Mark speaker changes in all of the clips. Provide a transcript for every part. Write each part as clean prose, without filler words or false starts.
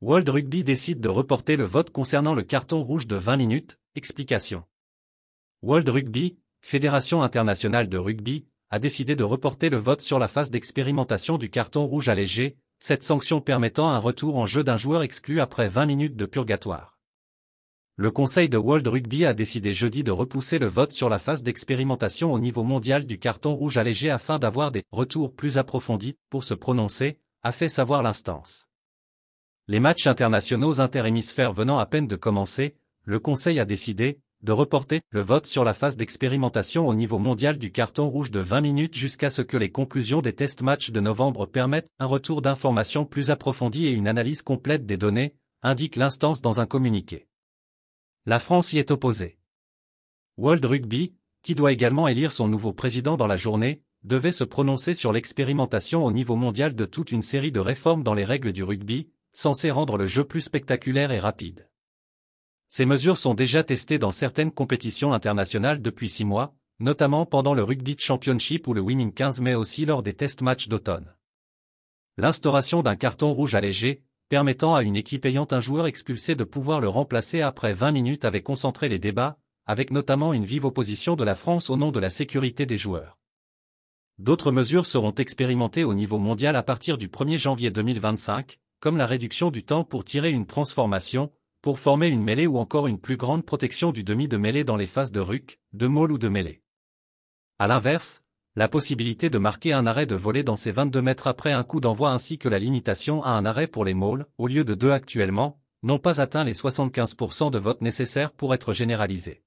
Speaker 1: World Rugby décide de reporter le vote concernant le carton rouge de 20 minutes, explication. World Rugby, Fédération internationale de rugby, a décidé de reporter le vote sur la phase d'expérimentation du carton rouge allégé, cette sanction permettant un retour en jeu d'un joueur exclu après 20 minutes de purgatoire. Le Conseil de World Rugby a décidé jeudi de repousser le vote sur la phase d'expérimentation au niveau mondial du carton rouge allégé afin d'avoir des retours plus approfondis pour se prononcer, a fait savoir l'instance. Les matchs internationaux interhémisphères venant à peine de commencer, le Conseil a décidé de reporter le vote sur la phase d'expérimentation au niveau mondial du carton rouge de 20 minutes jusqu'à ce que les conclusions des test matchs de novembre permettent un retour d'informations plus approfondi et une analyse complète des données, indique l'instance dans un communiqué. La France y est opposée. World Rugby, qui doit également élire son nouveau président dans la journée, devait se prononcer sur l'expérimentation au niveau mondial de toute une série de réformes dans les règles du rugby, censées rendre le jeu plus spectaculaire et rapide. Ces mesures sont déjà testées dans certaines compétitions internationales depuis 6 mois, notamment pendant le Rugby Championship ou le Winning 15 mais aussi lors des test matchs d'automne. L'instauration d'un carton rouge allégé, permettant à une équipe ayant un joueur expulsé de pouvoir le remplacer après 20 minutes avait concentré les débats, avec notamment une vive opposition de la France au nom de la sécurité des joueurs. D'autres mesures seront expérimentées au niveau mondial à partir du 1er janvier 2025, comme la réduction du temps pour tirer une transformation, pour former une mêlée ou encore une plus grande protection du demi de mêlée dans les phases de ruck, de maul ou de mêlée. À l'inverse, la possibilité de marquer un arrêt de volée dans ses 22 mètres après un coup d'envoi ainsi que la limitation à un arrêt pour les mauls, au lieu de 2 actuellement, n'ont pas atteint les 75% de vote nécessaires pour être généralisés.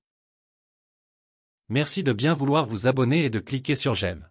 Speaker 1: Merci de bien vouloir vous abonner et de cliquer sur j'aime.